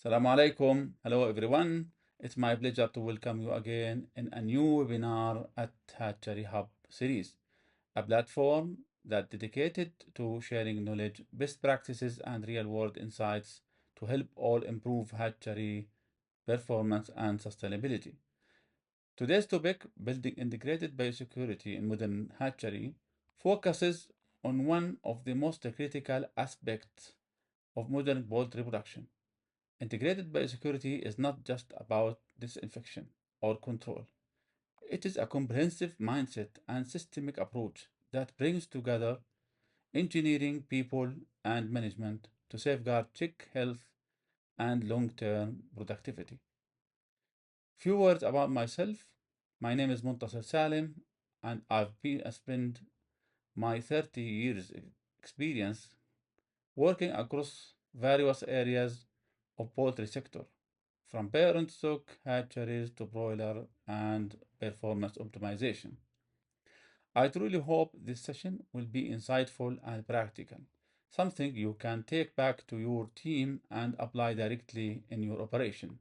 Assalamu alaikum. Hello everyone. It's my pleasure to welcome you again in a new webinar at HatcheryHUB series, a platform that dedicated to sharing knowledge, best practices, and real-world insights to help all improve hatchery performance and sustainability. Today's topic, building integrated biosecurity in modern hatchery, focuses on one of the most critical aspects of modern poultry production. Integrated biosecurity is not just about disinfection or control. It is a comprehensive mindset and systemic approach that brings together engineering, people, and management to safeguard chick health and long-term productivity. Few words about myself. My name is Muntasir Salim, and I spent my 30 years experience working across various areas of poultry sector, from parent stock hatcheries to broiler and performance optimization. I truly hope this session will be insightful and practical, something you can take back to your team and apply directly in your operation.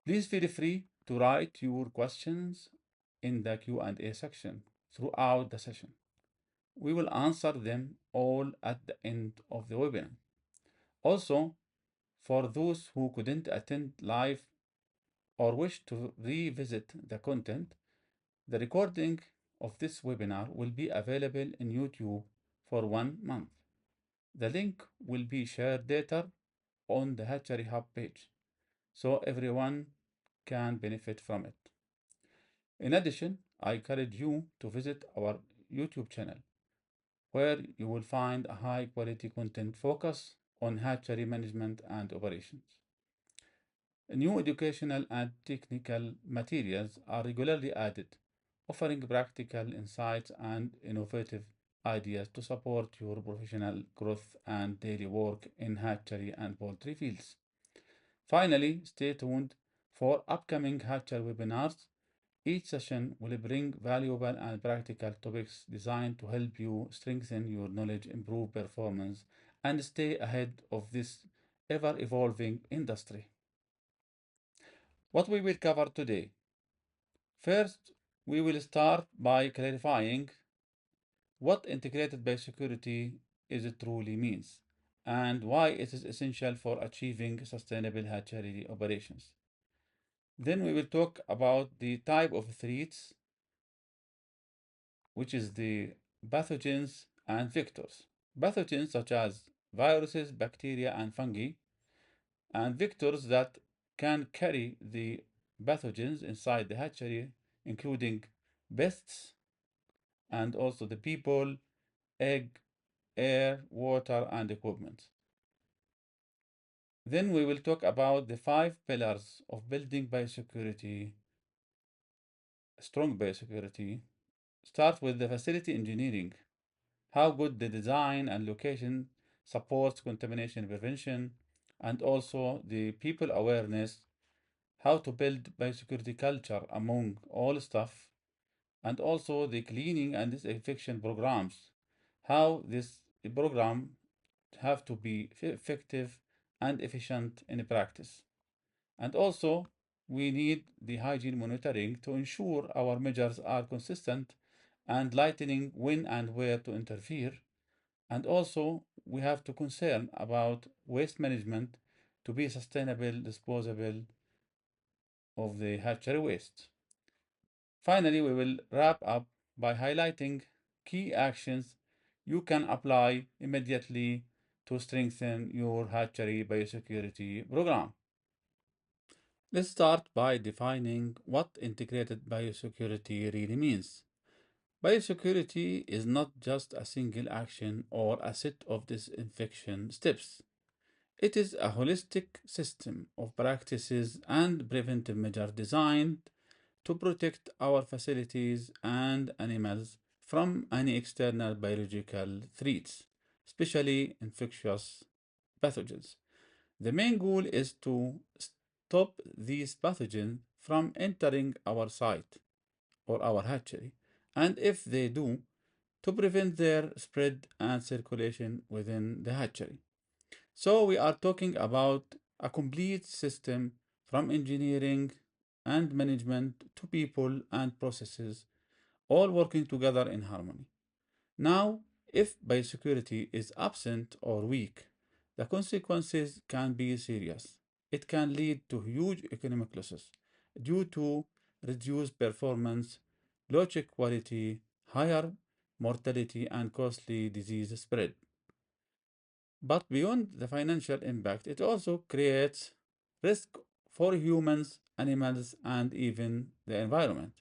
Please feel free to write your questions in the Q&A section throughout the session. We will answer them all at the end of the webinar. Also, for those who couldn't attend live or wish to revisit the content, the recording of this webinar will be available in YouTube for 1 month. The link will be shared later on the Hatchery Hub page, so everyone can benefit from it. In addition, I encourage you to visit our YouTube channel, where you will find a high quality content focus on hatchery management and operations. New educational and technical materials are regularly added, offering practical insights and innovative ideas to support your professional growth and daily work in hatchery and poultry fields. Finally, stay tuned for upcoming hatchery webinars. Each session will bring valuable and practical topics designed to help you strengthen your knowledge, improve performance, and stay ahead of this ever evolving industry. What we will cover today. First, we will start by clarifying what integrated biosecurity is truly means and why it is essential for achieving sustainable hatchery operations. Then we will talk about the type of threats, which is the pathogens and vectors. Pathogens such as viruses, bacteria, and fungi, and vectors that can carry the pathogens inside the hatchery, including pests and also the people, egg, air, water, and equipment. Then we will talk about the 5 pillars of building biosecurity, strong biosecurity. Start with the facility engineering, how good the design and location supports contamination prevention, and also the people awareness, how to build biosecurity culture among all staff, and also the cleaning and disinfection programs, how this program have to be effective and efficient in practice. And also, we need the hygiene monitoring to ensure our measures are consistent and lightening when and where to interfere. And also, we have to concern about waste management to be sustainable, disposable of the hatchery waste. Finally, we will wrap up by highlighting key actions you can apply immediately to strengthen your hatchery biosecurity program. Let's start by defining what integrated biosecurity really means. Biosecurity is not just a single action or a set of disinfection steps. It is a holistic system of practices and preventive measures designed to protect our facilities and animals from any external biological threats, especially infectious pathogens. The main goal is to stop these pathogens from entering our site or our hatchery, and if they do, to prevent their spread and circulation within the hatchery. So we are talking about a complete system from engineering and management to people and processes, all working together in harmony. Now, if biosecurity is absent or weak, the consequences can be serious. It can lead to huge economic losses due to reduced performance, low check quality, higher mortality, and costly disease spread. But beyond the financial impact, it also creates risk for humans, animals, and even the environment.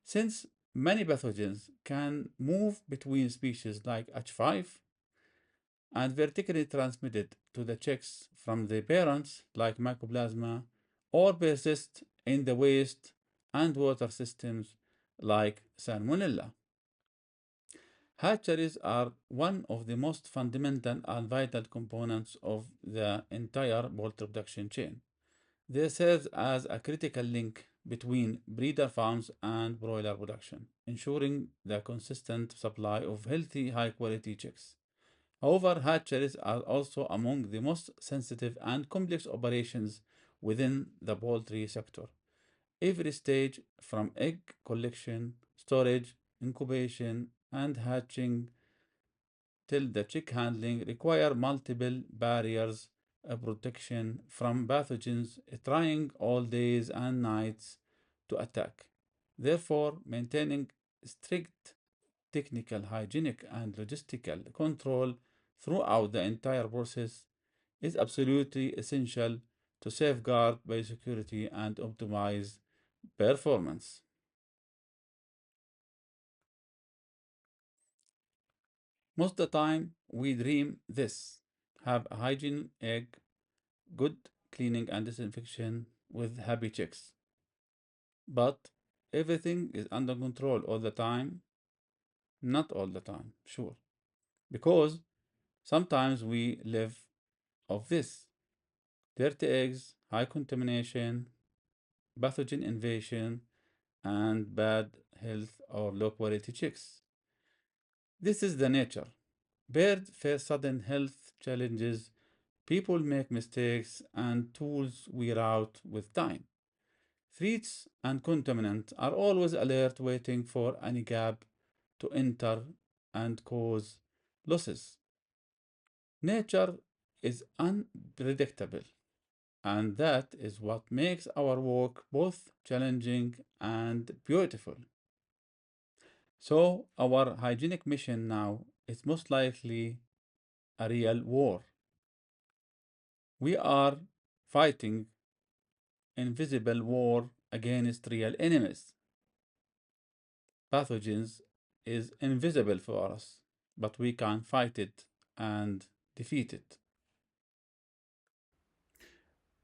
Since many pathogens can move between species like H5 and vertically transmitted to the chicks from the parents like Mycoplasma or persist in the waste and water systems like Salmonella. Hatcheries are one of the most fundamental and vital components of the entire poultry production chain. They serve as a critical link between breeder farms and broiler production, ensuring the consistent supply of healthy, high quality chicks. However, hatcheries are also among the most sensitive and complex operations within the poultry sector. Every stage from egg collection, storage, incubation, and hatching till the chick handling require multiple barriers protection from pathogens trying all days and nights to attack. Therefore, maintaining strict technical, hygienic, and logistical control throughout the entire process is absolutely essential to safeguard biosecurity and optimize performance. Most of the time, we dream this have a hygiene egg, good cleaning and disinfection with happy chicks. But everything is under control all the time, not all the time, sure. Because sometimes we live of this dirty eggs, high contamination, pathogen invasion, and bad health or low quality chicks. This is the nature. Birds face sudden health challenges, people make mistakes, and tools wear out with time. Threats and contaminants are always alert, waiting for any gap to enter and cause losses. Nature is unpredictable, and that is what makes our work both challenging and beautiful. So, our hygienic mission now is most likely a real war. We are fighting invisible war against real enemies. Pathogens is invisible for us, but we can fight it and defeat it.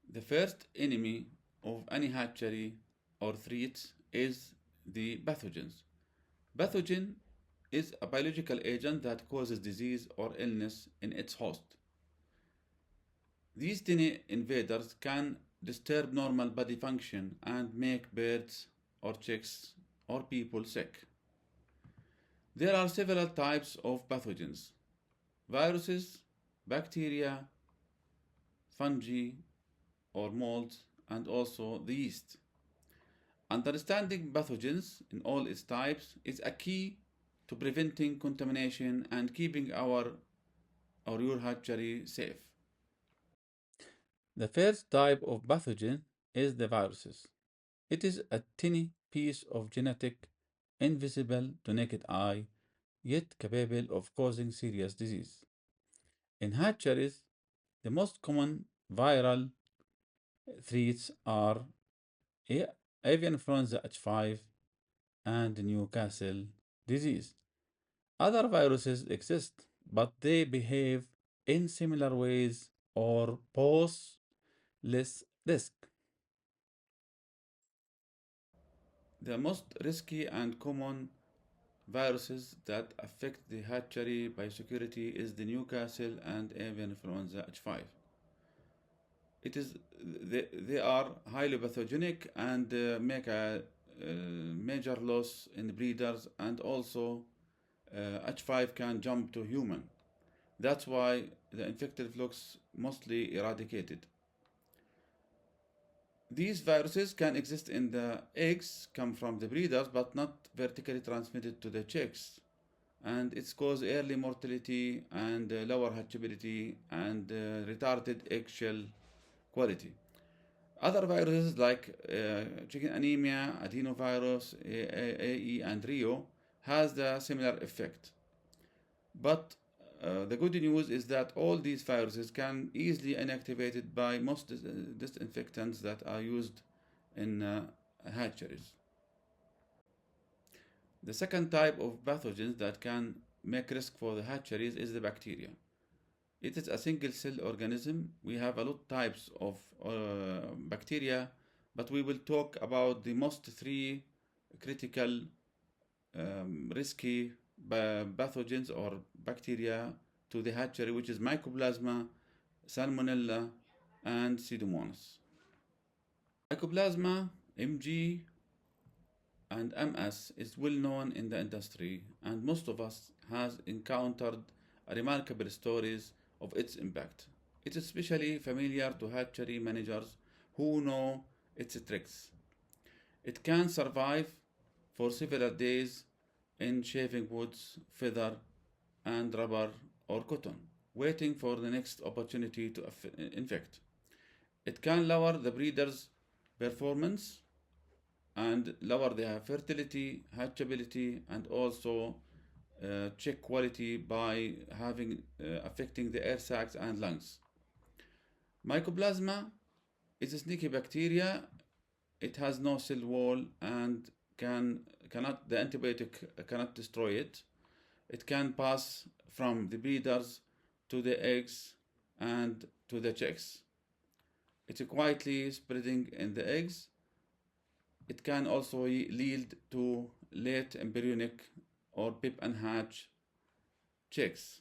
The first enemy of any hatchery or threat is the pathogens. Pathogen is a biological agent that causes disease or illness in its host. These tiny invaders can disturb normal body function and make birds or chicks or people sick. There are several types of pathogens: viruses, bacteria, fungi, or molds, and also the yeast. Understanding pathogens in all its types is a key to preventing contamination and keeping our or your hatchery safe. The first type of pathogen is the viruses. It is a tiny piece of genetic, invisible to naked eye, yet capable of causing serious disease. In hatcheries, the most common viral threats are avian influenza H5 and Newcastle disease. Other viruses exist, but they behave in similar ways or pose less risk. The most risky and common viruses that affect the hatchery biosecurity is the Newcastle and avian influenza H5. They are highly pathogenic and make major loss in breeders, and also H5 can jump to human. That's why the infected flocks mostly eradicated. These viruses can exist in the eggs, come from the breeders, but not vertically transmitted to the chicks. And it's cause early mortality and lower hatchability and retarded eggshell quality. Other viruses like chicken anemia, adenovirus, AE, and Rio has the similar effect. But the good news is that all these viruses can easily inactivated by most disinfectants that are used in hatcheries. The second type of pathogens that can make risk for the hatcheries is the bacteria. It is a single cell organism. We have a lot types of bacteria, but we will talk about the most three critical risky pathogens or bacteria to the hatchery, which is Mycoplasma, Salmonella, and Pseudomonas. Mycoplasma, MG, and MS is well known in the industry, and most of us has encountered remarkable stories of its impact. It's especially familiar to hatchery managers who know its tricks. It can survive for several days in shaving woods, feather, and rubber or cotton, waiting for the next opportunity to infect. It can lower the breeder's performance and lower their fertility, hatchability, and also check quality by having affecting the air sacs and lungs. Mycoplasma is a sneaky bacteria. It has no cell wall and cannot the antibiotic cannot destroy it. It can pass from the breeders to the eggs and to the chicks. It's quietly spreading in the eggs. It can also lead to late embryonic or pip and hatch chicks.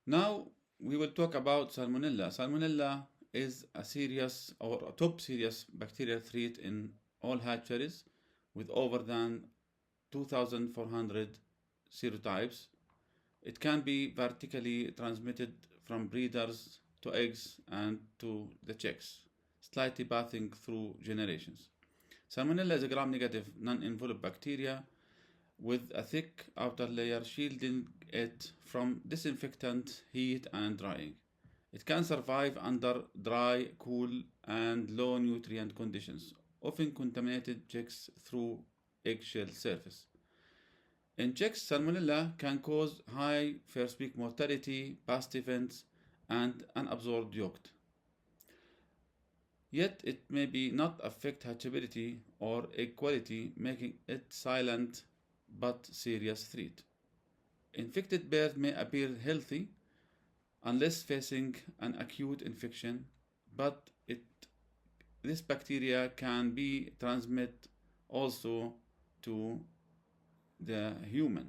Now we will talk about Salmonella. Salmonella is a serious or a top serious bacterial threat in all hatcheries with over than 2,400 serotypes. It can be vertically transmitted from breeders to eggs and to the chicks, slightly passing through generations. Salmonella is a gram-negative non-enveloped bacteria with a thick outer layer shielding it from disinfectant, heat, and drying. It can survive under dry, cool, and low nutrient conditions, often contaminated chicks through eggshell surface. In chicks, salmonella can cause high first week mortality, past events, and unabsorbed yolk. Yet it may be not affect hatchability or egg quality, making it silent but serious threat. Infected birds may appear healthy unless facing an acute infection, but this bacteria can be transmitted also to the human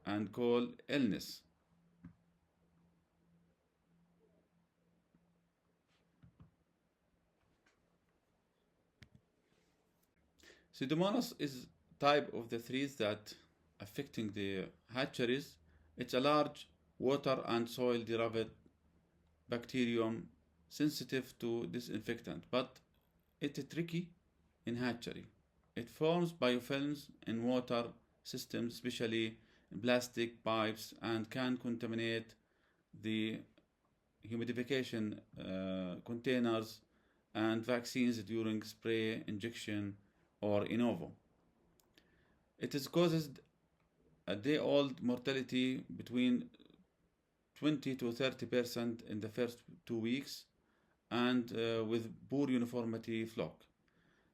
and call illness. Pseudomonas is type of the threats that affecting the hatcheries. It's a large water and soil derived bacterium sensitive to disinfectant, but it's tricky in hatchery. It forms biofilms in water systems, especially in plastic pipes, and can contaminate the humidification containers and vaccines during spray, injection, or in ovo. It is causes a day-old mortality between 20 to 30% in the first 2 weeks and with poor uniformity flock.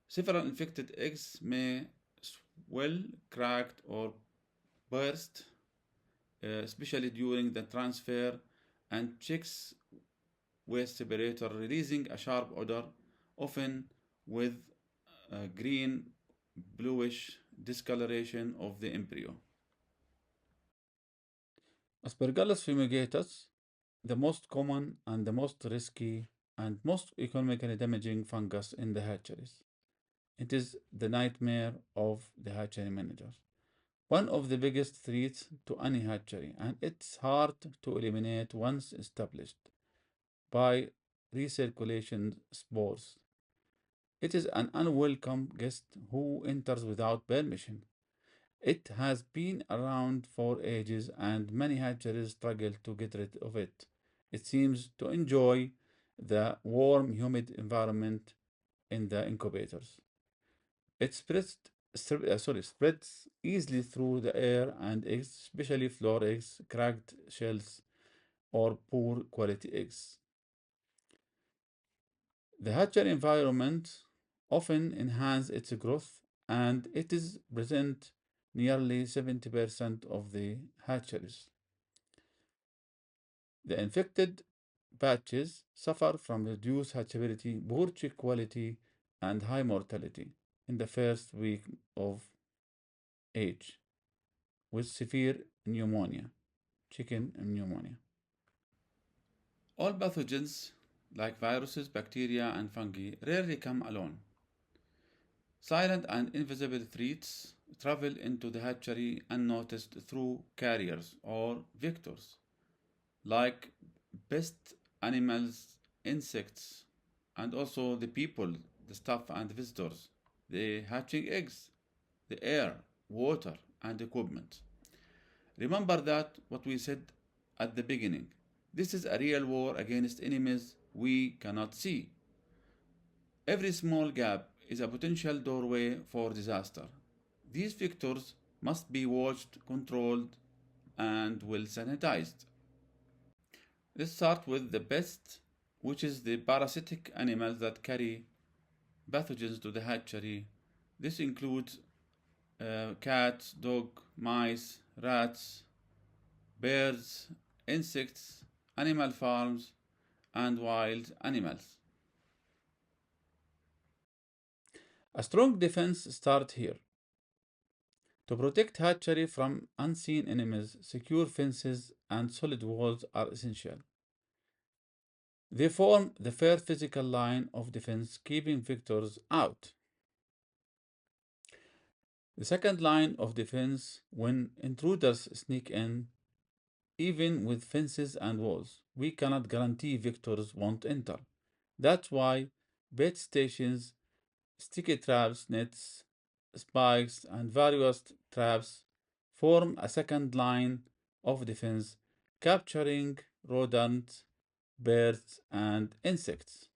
Several infected eggs may swell, cracked, or burst, especially during the transfer, and chicks waste separator releasing a sharp odor, often with a green bluish discoloration of the embryo. Aspergillus fumigatus, the most common and the most risky and most economically damaging fungus in the hatcheries. It is the nightmare of the hatchery managers. One of the biggest threats to any hatchery, and it's hard to eliminate once established. By recirculation spores. It is an unwelcome guest who enters without permission. It has been around for ages and many hatcheries struggle to get rid of it. It seems to enjoy the warm, humid environment in the incubators. It spreads easily through the air and eggs, especially floor eggs, cracked shells, or poor quality eggs. The hatchery environment often enhances its growth and it is present nearly 70% of the hatcheries. The infected batches suffer from reduced hatchability, poor chick quality, and high mortality in the first week of age with severe pneumonia, chicken pneumonia. All pathogens like viruses, bacteria, and fungi rarely come alone. Silent and invisible threats travel into the hatchery unnoticed through carriers or vectors, like pest animals, insects, and also the people, the staff, and the visitors, the hatching eggs, the air, water, and equipment. Remember that what we said at the beginning. This is a real war against enemies we cannot see. Every small gap is a potential doorway for disaster. These vectors must be watched, controlled, and well sanitized. Let's start with the pest, which is the parasitic animals that carry pathogens to the hatchery. This includes cats, dog, mice, rats, birds, insects, animal farms, and wild animals. A strong defense starts here. To protect hatchery from unseen enemies, secure fences and solid walls are essential. They form the first physical line of defense, keeping victors out. The second line of defense when intruders sneak in, even with fences and walls, we cannot guarantee victors won't enter. That's why bait stations, sticky traps, nets, spikes, and various traps form a second line of defense, capturing rodents, birds, and insects.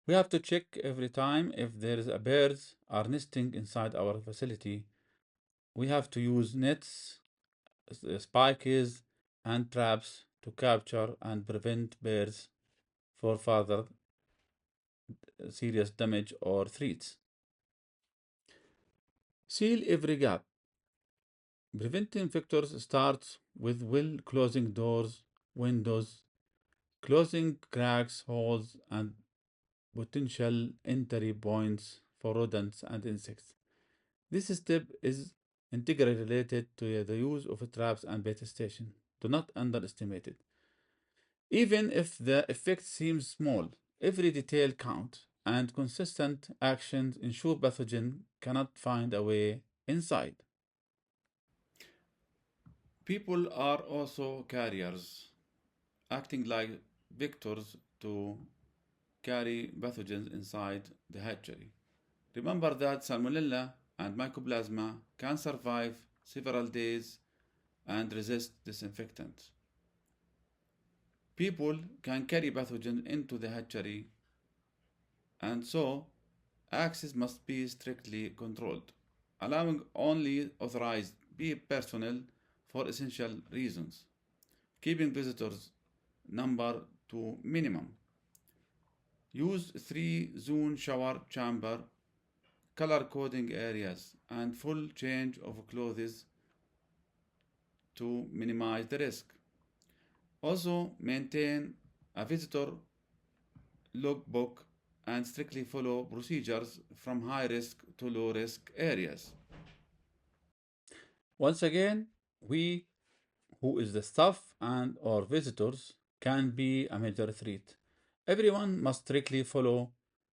We have to check every time if there is a birds are nesting inside our facility. We have to use nets, spikes, and traps to capture and prevent birds for further serious damage or threats. Seal every gap. Preventing vectors starts with well closing doors, windows, closing cracks, holes, and potential entry points for rodents and insects. This step is integrally related to the use of traps and bait station. Do not underestimate it. Even if the effect seems small, every detail counts, and consistent actions ensure pathogen cannot find a way inside. People are also carriers, acting like vectors to carry pathogens inside the hatchery. Remember that Salmonella and Mycoplasma can survive several days and resist disinfectant. People can carry pathogen into the hatchery, and so access must be strictly controlled, allowing only authorized personnel for essential reasons, keeping visitors number to minimum. Use 3-zone shower chamber, color coding areas, and full change of clothes to minimize the risk. Also, maintain a visitor logbook and strictly follow procedures from high risk to low risk areas. Once again, we, who is the staff and or visitors, can be a major threat. Everyone must strictly follow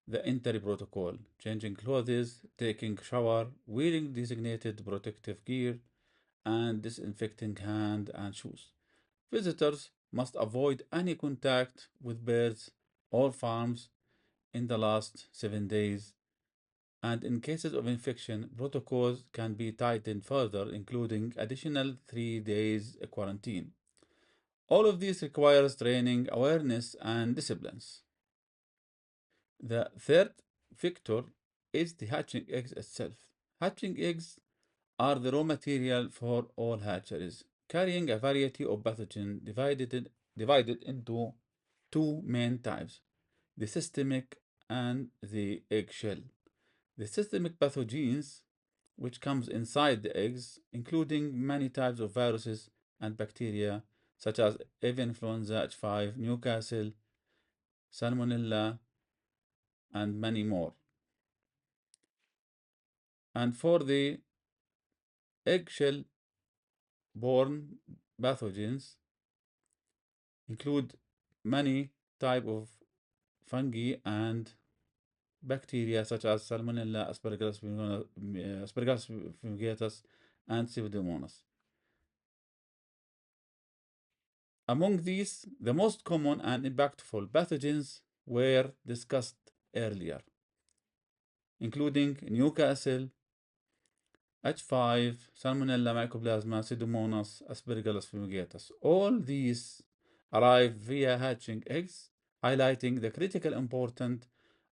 the entry protocol, changing clothes, taking shower, wearing designated protective gear, and disinfecting hand and shoes. Visitors must avoid any contact with birds or farms in the last 7 days, and in cases of infection, protocols can be tightened further, including additional 3 days quarantine. All of this requires training, awareness, and disciplines. The third factor is the hatching eggs itself. Hatching eggs are the raw material for all hatcheries, carrying a variety of pathogens divided into two main types, the systemic and the eggshell. The systemic pathogens, which comes inside the eggs, including many types of viruses and bacteria, such as avian influenza H5, Newcastle, Salmonella, and many more. And for the eggshell borne pathogens, include many type of fungi and bacteria such as Salmonella, Aspergillus fumigatus, and Pseudomonas. Among these, the most common and impactful pathogens were discussed earlier, including Newcastle, H5, Salmonella, Mycoplasma, Pseudomonas, Aspergillus fumigatus. All these arrive via hatching eggs, highlighting the critical importance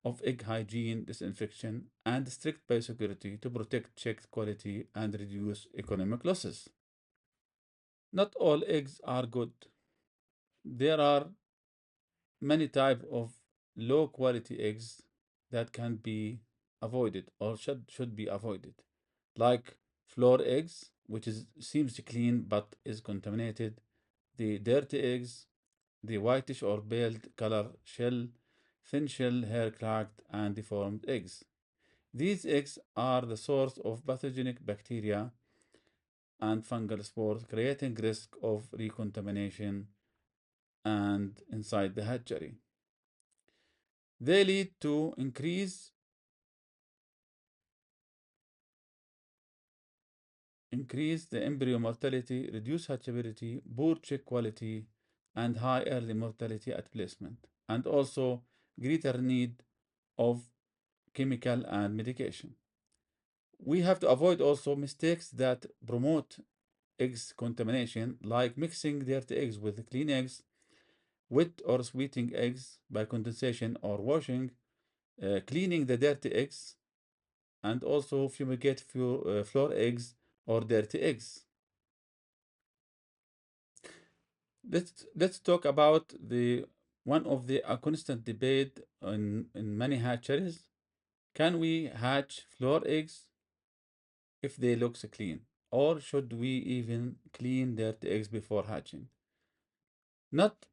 of egg hygiene, disinfection, and strict biosecurity to protect checked quality and reduce economic losses. Not all eggs are good. There are many types of low quality eggs that can be avoided or should be avoided, like floor eggs, which seems clean but is contaminated, the dirty eggs, the whitish or pale color shell, thin shell, hair cracked, and deformed eggs. These eggs are the source of pathogenic bacteria and fungal spores, creating risk of recontamination and inside the hatchery. They lead to increase the embryo mortality, reduce hatchability, poor chick quality, and high early mortality at placement, and also greater need of chemical and medication. We have to avoid also mistakes that promote eggs contamination, like mixing dirty eggs with clean eggs, wet or sweetening eggs by condensation or washing, cleaning the dirty eggs, and also fumigate floor eggs or dirty eggs. Let's talk about the one of the a constant debate in many hatcheries. Can we hatch floor eggs if they look clean? Or should we even clean dirty eggs before hatching? Not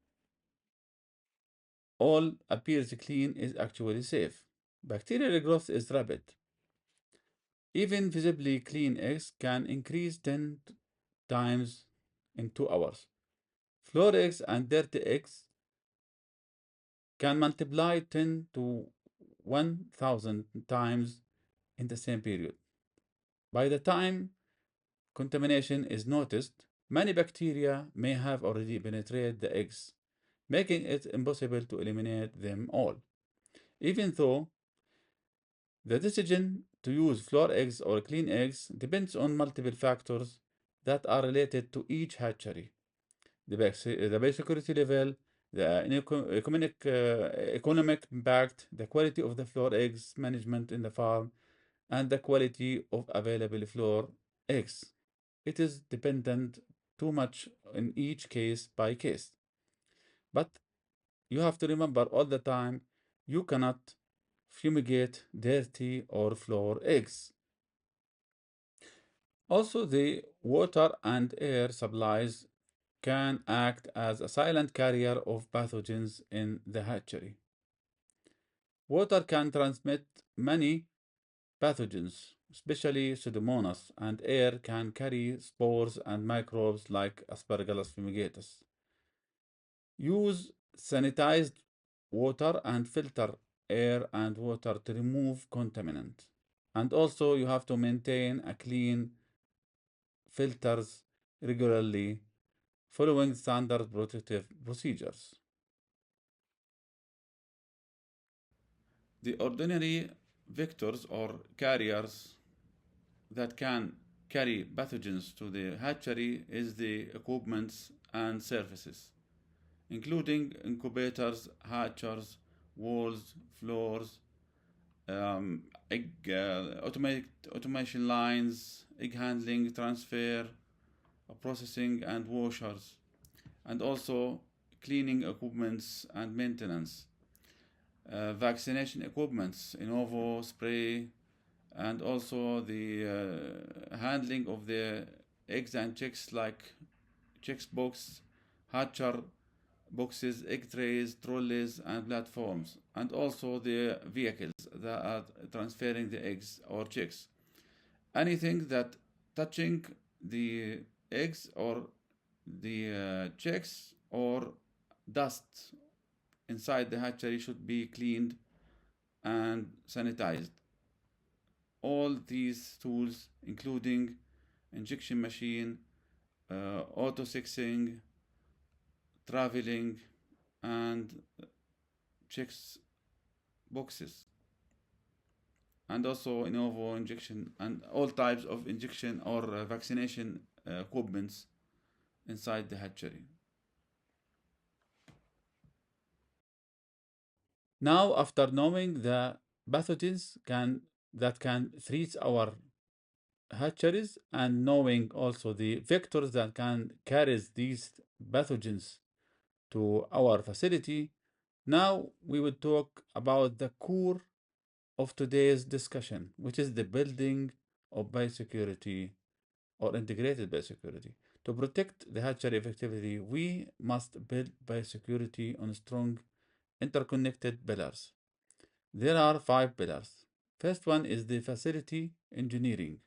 all appears clean is actually safe. Bacterial growth is rapid. Even visibly clean eggs can increase 10 times in 2 hours. Floor eggs and dirty eggs can multiply 10 to 1000 times in the same period. By the time contamination is noticed, many bacteria may have already penetrated the eggs, making it impossible to eliminate them all. Even though the decision to use floor eggs or clean eggs depends on multiple factors that are related to each hatchery: the biosecurity level, the economic impact, the quality of the floor eggs management in the farm, and the quality of available floor eggs. It is dependent too much in each case by case. But you have to remember all the time you cannot fumigate dirty or floor eggs. Also, the water and air supplies can act as a silent carrier of pathogens in the hatchery. Water can transmit many pathogens, especially Pseudomonas, and air can carry spores and microbes like Aspergillus fumigatus. Use sanitized water and filter air and water to remove contaminant. And also you have to maintain a clean filters regularly following standard protective procedures. The ordinary vectors or carriers that can carry pathogens to the hatchery is the equipments and surfaces, including incubators, hatchers, walls, floors, egg automation lines, egg handling, transfer, processing, and washers, and also cleaning equipments and maintenance, vaccination equipments, Innovo, spray, and also the handling of the eggs and chicks like chicks box, hatcher boxes, egg trays, trolleys, and platforms, and also the vehicles that are transferring the eggs or chicks. Anything that touching the eggs or the chicks or dust inside the hatchery should be cleaned and sanitized. All these tools, including injection machine, auto sexing, traveling, and chicks boxes, and also Innovo injection and all types of injection or vaccination equipments inside the hatchery. Now, after knowing the pathogens that can threat our hatcheries and knowing also the vectors that can carry these pathogens to our facility, now we will talk about the core of today's discussion, which is the building of biosecurity or integrated biosecurity. To protect the hatchery effectively, we must build biosecurity on strong interconnected pillars. There are 5 pillars. First one is the facility engineering.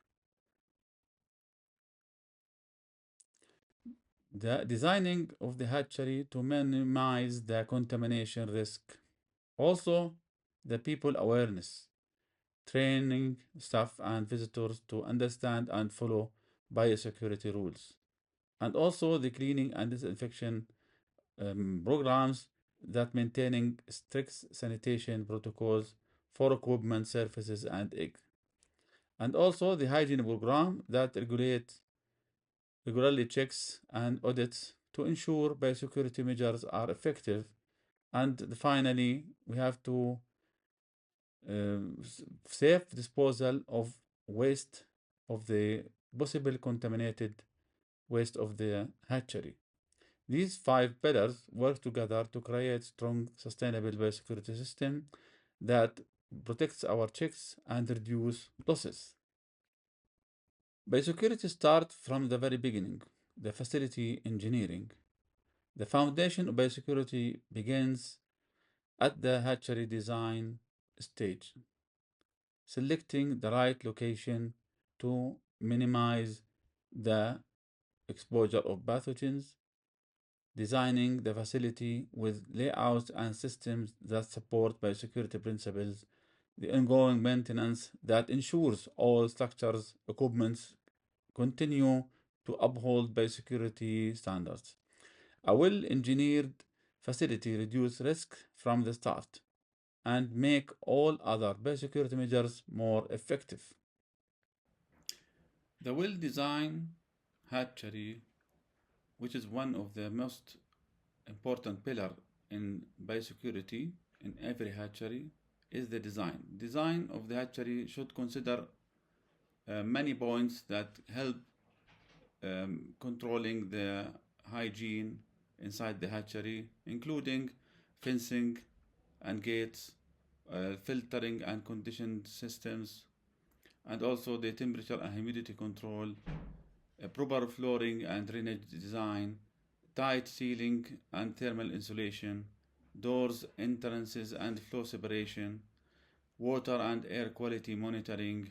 The designing of the hatchery to minimize the contamination risk. Also, the people awareness, training staff and visitors to understand and follow biosecurity rules. And also the cleaning and disinfection programs that maintaining strict sanitation protocols for equipment, surfaces, and eggs. And also the hygiene program that regularly checks and audits to ensure biosecurity measures are effective. And finally, we have to safe disposal of waste of the possible contaminated waste of the hatchery. These 5 pillars work together to create strong, sustainable biosecurity system that protects our chicks and reduce losses. Biosecurity starts from the very beginning, the facility engineering. The foundation of biosecurity begins at the hatchery design stage, selecting the right location to minimize the exposure of pathogens, designing the facility with layouts and systems that support biosecurity principles, the ongoing maintenance that ensures all structures, equipments continue to uphold biosecurity standards. A well-engineered facility reduces risk from the start and make all other biosecurity measures more effective. The well-designed hatchery, which is one of the most important pillar in biosecurity in every hatchery, is the design. Design of the hatchery should consider many points that help controlling the hygiene inside the hatchery, including fencing and gates, filtering and conditioned systems, and also the temperature and humidity control, proper flooring and drainage design, tight ceiling and thermal insulation, doors, entrances and flow separation, water and air quality monitoring,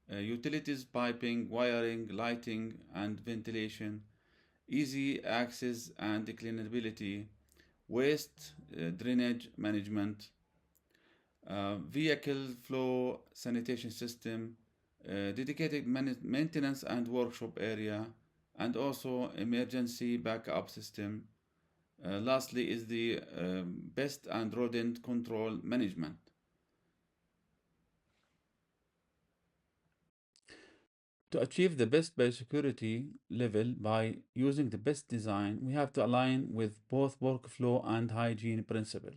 utilities, piping, wiring, lighting and ventilation, easy access and cleanability, waste drainage management, vehicle flow sanitation system, dedicated maintenance and workshop area, and also emergency backup system. Lastly is the pest and rodent control management. To achieve the best biosecurity level by using the best design, we have to align with both workflow and hygiene principle.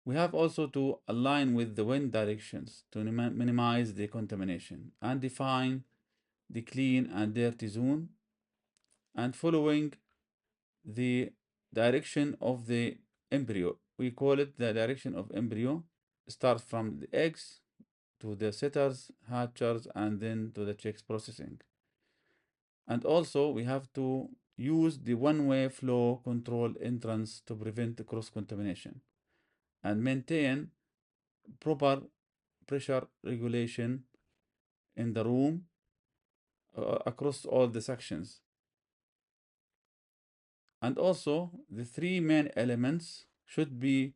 We have also to align with the wind directions to minimize the contamination and define the clean and dirty zone, and following the direction of the embryo. We call it the direction of embryo. Start from the eggs to the setters, hatchers, and then to the chicks processing. And also we have to use the one-way flow control entrance to prevent cross-contamination and maintain proper pressure regulation in the room across all the sections. And also the three main elements should be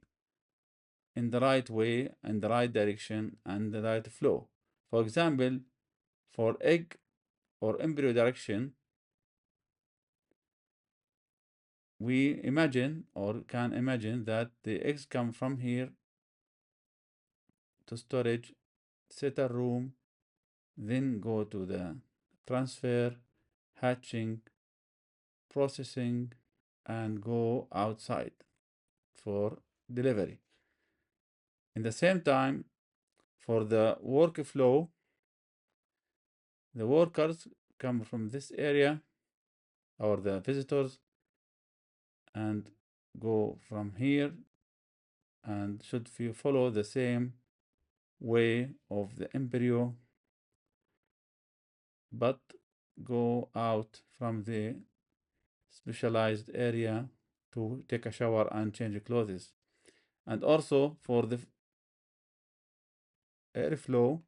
in the right way, in the right direction, and the right flow. For example, for egg or embryo direction, we imagine or can imagine that the eggs come from here to storage, setter room, then go to the transfer, hatching, processing, and go outside for delivery. In the same time, for the workflow, the workers come from this area or the visitors and go from here and should follow the same way of the embryo, but go out from the specialized area to take a shower and change clothes. And also for the airflow,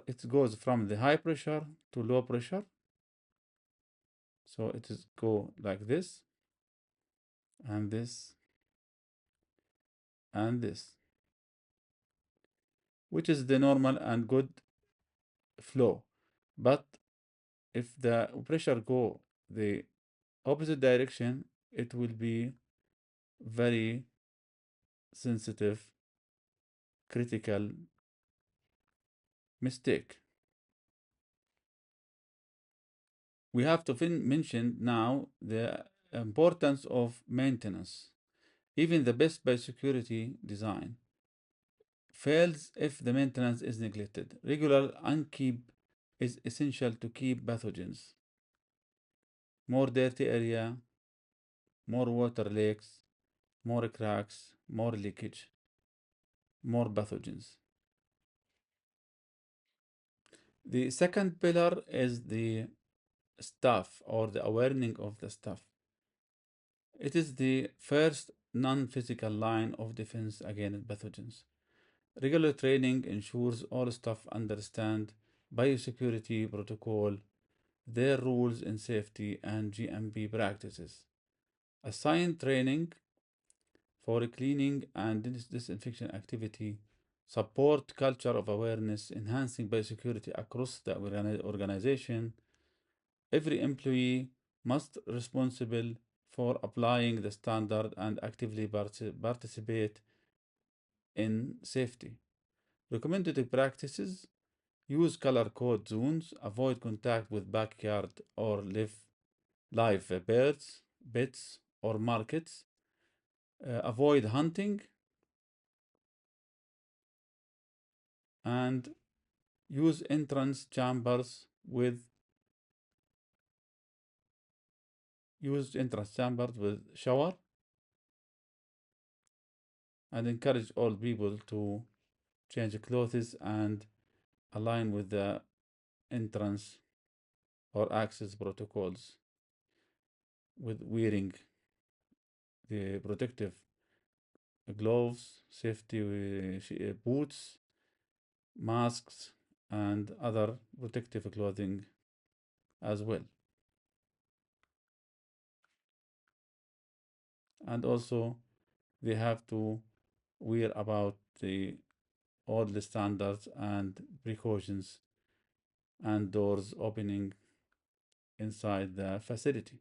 it goes from the high pressure to low pressure. So it is go like this, and this, and this, which is the normal and good flow. But if the pressure go the opposite direction, it will be very sensitive, critical mistake. We have to mention now the importance of maintenance. Even the best biosecurity design fails if the maintenance is neglected. Regular upkeep is essential to keep pathogens. More dirty area, more water leaks, more cracks, more leakage, more pathogens. The second pillar is the staff or the awareness of the staff. It is the first non-physical line of defense against pathogens. Regular training ensures all staff understand biosecurity protocol, their rules in safety, and GMP practices. Assign training for cleaning and disinfection activity, support culture of awareness, enhancing biosecurity across the organization. Every employee must responsible for applying the standard and actively participate in safety. Recommended practices: use color code zones, avoid contact with backyard or live birds, pets, or markets, avoid hunting, and use entrance chambers with shower, and encourage all people to change clothes and align with the entrance or access protocols with wearing the protective gloves, safety boots, masks, and other protective clothing as well. And also they have to wear about all the standards and precautions and doors opening inside the facility.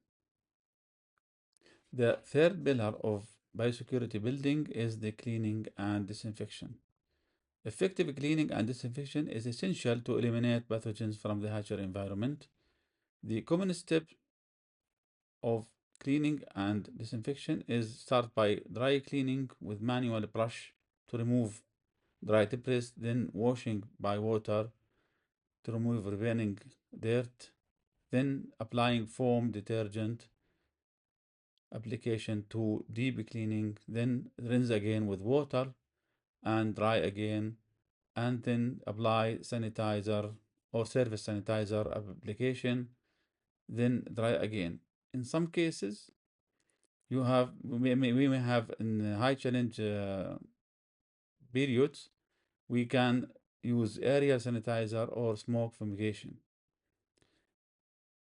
The third pillar of biosecurity building is the cleaning and disinfection. Effective cleaning and disinfection is essential to eliminate pathogens from the hatchery environment. The common step of cleaning and disinfection is start by dry cleaning with manual brush to remove dry debris, then washing by water to remove remaining dirt, then applying foam detergent application to deep cleaning, then rinse again with water and dry again, and then apply sanitizer or surface sanitizer application, then dry again. In some cases, we may have in high challenge periods, we can use area sanitizer or smoke fumigation.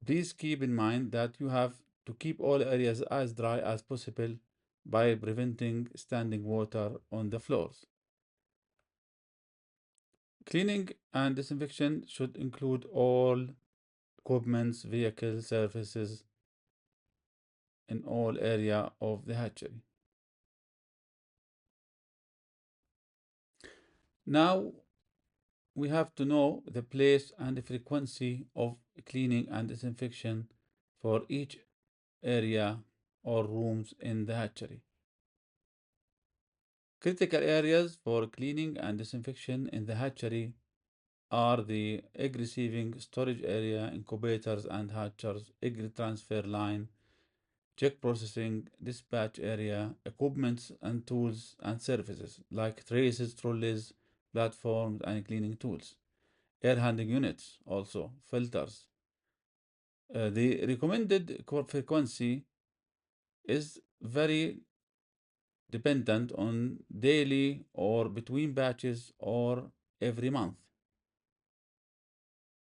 Please keep in mind that you have to keep all areas as dry as possible by preventing standing water on the floors. Cleaning and disinfection should include all equipments, vehicles, surfaces in all area of the hatchery. Now we have to know the place and the frequency of cleaning and disinfection for each area or rooms in the hatchery. Critical areas for cleaning and disinfection in the hatchery are the egg receiving storage area, incubators and hatchers, egg transfer line, check processing, dispatch area, equipments and tools and services like traces, trolleys, platforms and cleaning tools, air handling units, also filters. The recommended frequency is very dependent on daily or between batches or every month.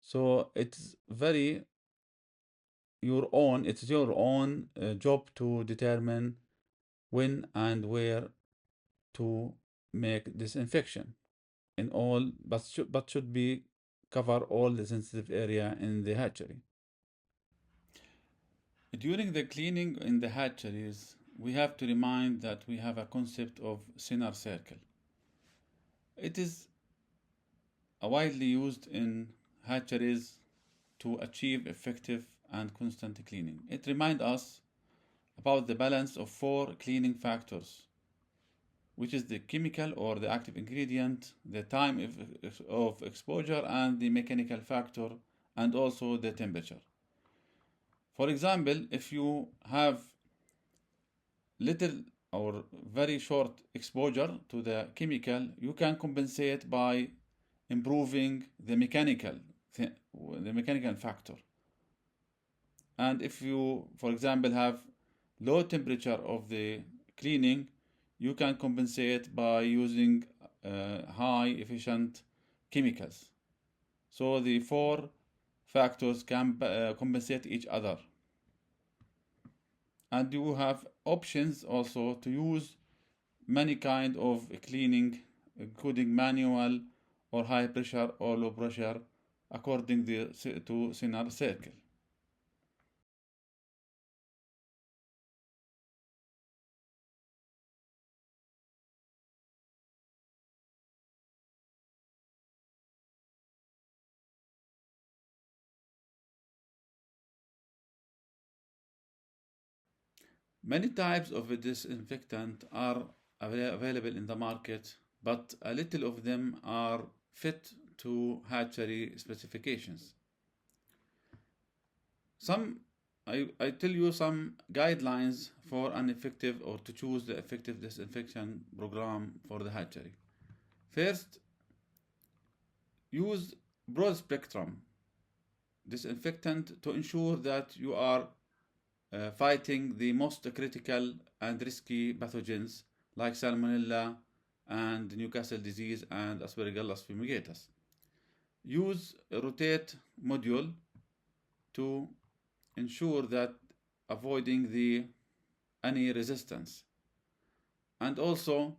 So it's your own job to determine when and where to make disinfection in all, but should be cover all the sensitive area in the hatchery. During the cleaning in the hatcheries, we have to remind that we have a concept of center circle. It is widely used in hatcheries to achieve effective and constant cleaning. It reminds us about the balance of four cleaning factors, which is the chemical or the active ingredient, the time of exposure, and the mechanical factor, and also the temperature. For example, if you have little or very short exposure to the chemical, you can compensate by improving the mechanical factor. And if you, for example, have low temperature of the cleaning, you can compensate by using high efficient chemicals. So the four factors can compensate each other. And you have options also to use many kind of cleaning, including manual or high pressure or low pressure, according to center circle. Many types of disinfectant are available in the market, but a little of them are fit to hatchery specifications. I tell you some guidelines for an effective or to choose the effective disinfection program for the hatchery. First, use broad spectrum disinfectant to ensure that you are fighting the most critical and risky pathogens like Salmonella and Newcastle disease and Aspergillus fumigatus. Use a rotate module to ensure that avoiding any resistance. And also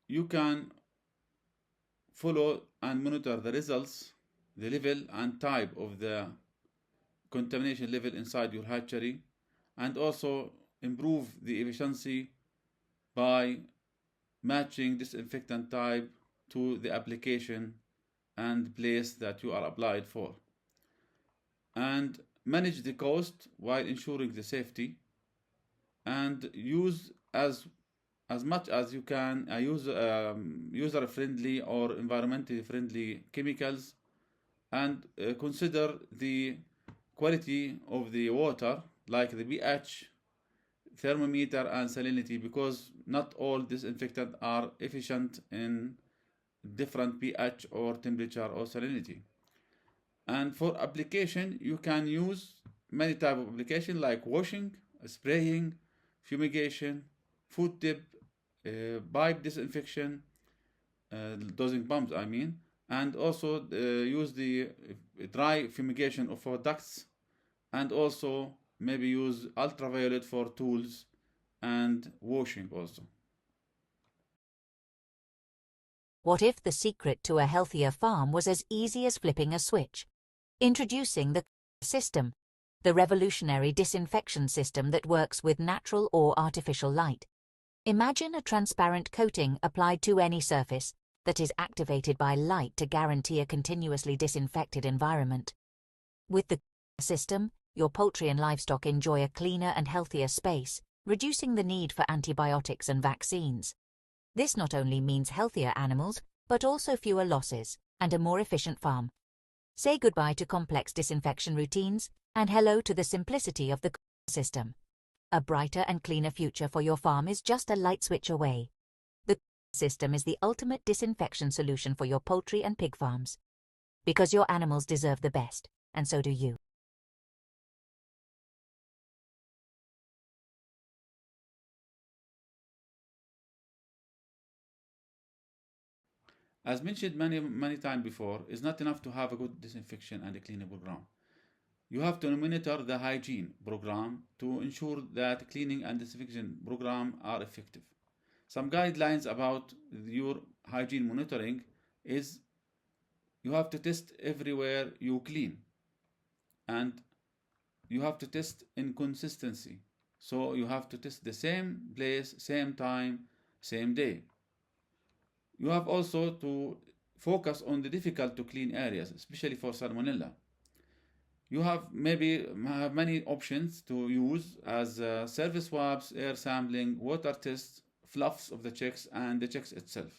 you can follow and monitor the results the level and type of the contamination level inside your hatchery, and also improve the efficiency by matching disinfectant type to the application and place that you are applied for, and manage the cost while ensuring the safety, and use as much as you can use user friendly or environmentally friendly chemicals, and consider the quality of the water like the pH, thermometer, and salinity, because not all disinfectants are efficient in different pH or temperature or salinity. And for application, you can use many type of application like washing, spraying, fumigation, food tip, pipe disinfection, dosing pumps I mean, and also use the dry fumigation of our ducts, and also maybe use ultraviolet for tools and washing also. What if the secret to a healthier farm was as easy as flipping a switch? Introducing the system, the revolutionary disinfection system that works with natural or artificial light. Imagine a transparent coating applied to any surface that is activated by light to guarantee a continuously disinfected environment. With the system, your poultry and livestock enjoy a cleaner and healthier space, reducing the need for antibiotics and vaccines. This not only means healthier animals, but also fewer losses and a more efficient farm. Say goodbye to complex disinfection routines and hello to the simplicity of the system. A brighter and cleaner future for your farm is just a light switch away. The system is the ultimate disinfection solution for your poultry and pig farms. Because your animals deserve the best, and so do you. As mentioned many times before, it's not enough to have a good disinfection and a cleaning program. You have to monitor the hygiene program to ensure that cleaning and disinfection program are effective. Some guidelines about your hygiene monitoring is you have to test everywhere you clean, and you have to test inconsistency. So you have to test the same place, same time, same day. You have also to focus on the difficult to clean areas, especially for salmonella. You have many options to use as surface swabs, air sampling, water tests, fluffs of the chicks, and the chicks itself.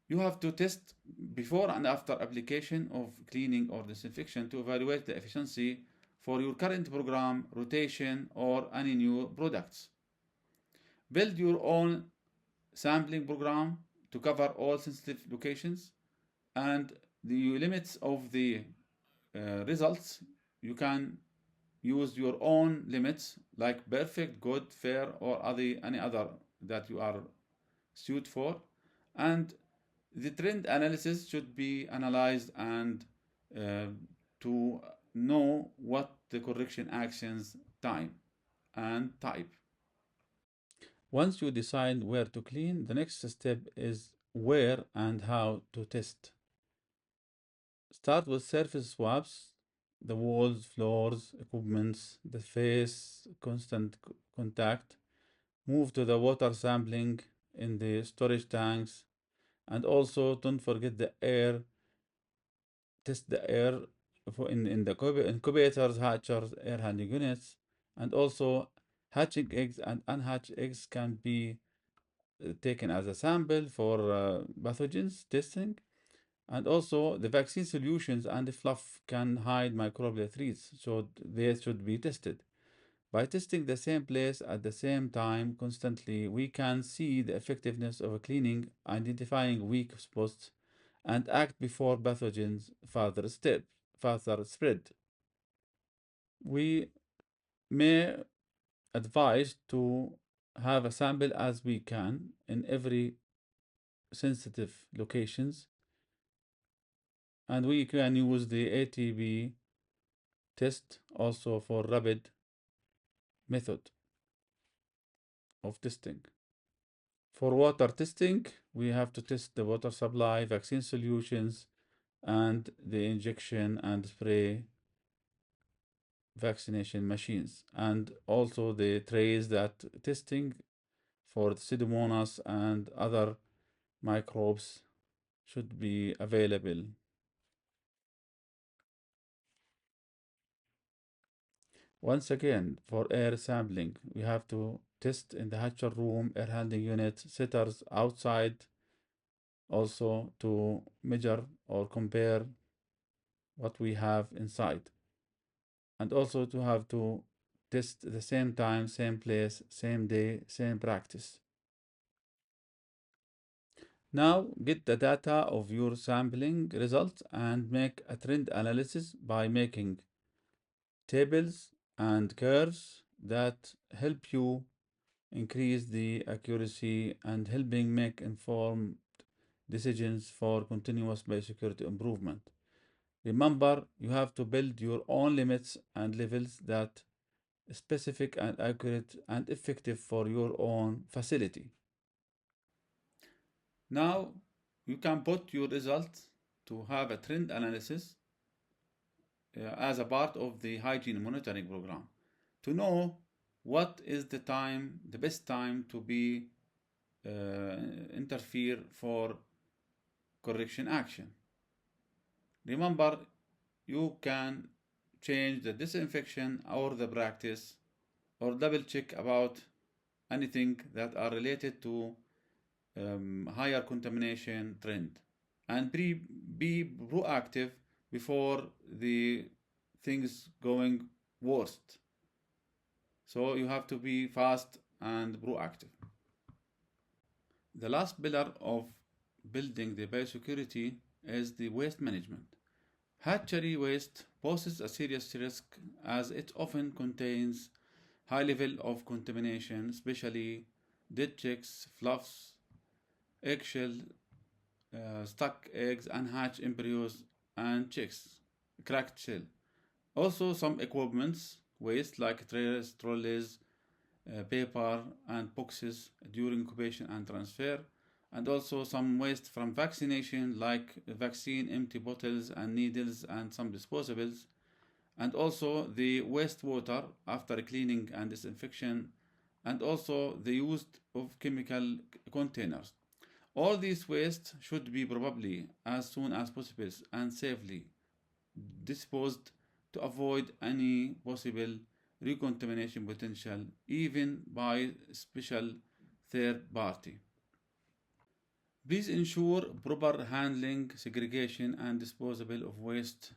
You have to test before and after application of cleaning or disinfection to evaluate the efficiency for your current program, rotation, or any new products. Build your own sampling program to cover all sensitive locations, and the limits of the results, you can use your own limits like perfect, good, fair, or any other that you are suited for. And the trend analysis should be analyzed and to know what the correction actions time and type. Once you decide where to clean, the next step is where and how to test. Start with surface swabs, the walls, floors, equipments, the face, constant contact. Move to the water sampling in the storage tanks, and also don't forget the air. Test the air in the incubators, hatchers, air handling units, and also hatching eggs and unhatched eggs can be taken as a sample for pathogens testing. And also the vaccine solutions and the fluff can hide microbial threats, so they should be tested. By testing the same place at the same time constantly, we can see the effectiveness of cleaning, identifying weak spots, and act before pathogens further spread. We may advise to have a sample as we can in every sensitive locations, and we can use the ATB test also for rapid method of testing. For water testing, we have to test the water supply, vaccine solutions, and the injection and spray vaccination machines, and also the trays that testing for Pseudomonas and other microbes should be available. Once again, for air sampling, we have to test in the hatcher room, air handling unit, sitters outside, also to measure or compare what we have inside, and also to have to test the same time, same place, same day, same practice. Now get the data of your sampling results and make a trend analysis by making tables and curves that help you increase the accuracy and helping make informed decisions for continuous biosecurity improvement. Remember, you have to build your own limits and levels that specific and accurate and effective for your own facility. Now, you can put your results to have a trend analysis as a part of the hygiene monitoring program to know what is the best time to be interfere for correction action. Remember, you can change the disinfection or the practice or double check about anything that are related to higher contamination trend and be proactive before the things going worst. So you have to be fast and proactive. The last pillar of building the biosecurity is the waste management. Hatchery waste poses a serious risk as it often contains high level of contamination, especially dead chicks, fluffs, eggshell, stuck eggs, unhatched embryos, and chicks, cracked shell. Also, some equipments waste like trays, trolleys, paper, and boxes during incubation and transfer, and also some waste from vaccination like vaccine empty bottles and needles and some disposables, and also the wastewater after cleaning and disinfection, and also the use of chemical containers. All these waste should be probably as soon as possible and safely disposed to avoid any possible recontamination potential, even by special third party. Please ensure proper handling, segregation, and disposal of waste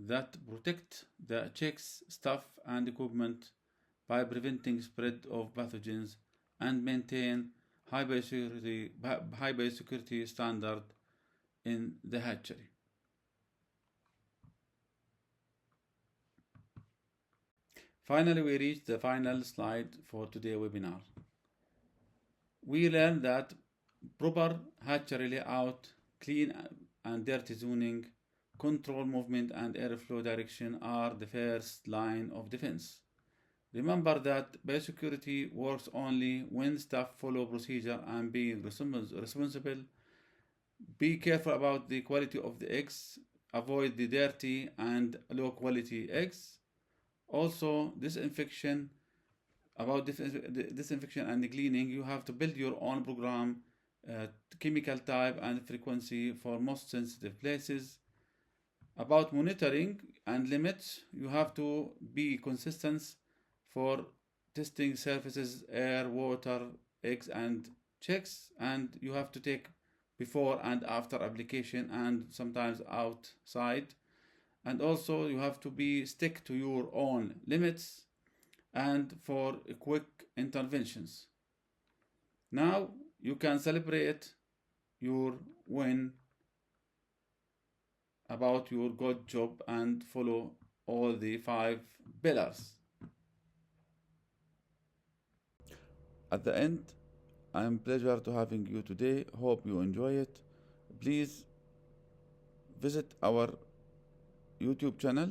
that protect the chicks, staff, and equipment by preventing spread of pathogens and maintain high biosecurity standard in the hatchery. Finally, we reached the final slide for today's webinar. We learned that proper hatchery layout, clean and dirty zoning, control movement and airflow direction are the first line of defense. Remember that biosecurity works only when staff follow procedure and be responsible. Be careful about the quality of the eggs. Avoid the dirty and low quality eggs. Also, disinfection and cleaning, you have to build your own program, chemical type and frequency for most sensitive places. About monitoring and limits, you have to be consistent for testing surfaces, air, water, eggs, and checks, and you have to take before and after application and sometimes outside. And also you have to stick to your own limits and for quick interventions. Now you can celebrate your win about your good job and follow all the 5 pillars. At the end, I am pleasure to having you today. Hope you enjoy it. Please visit our YouTube channel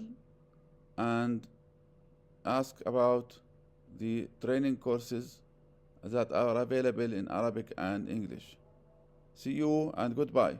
and ask about the training courses that are available in Arabic and English. See you and goodbye.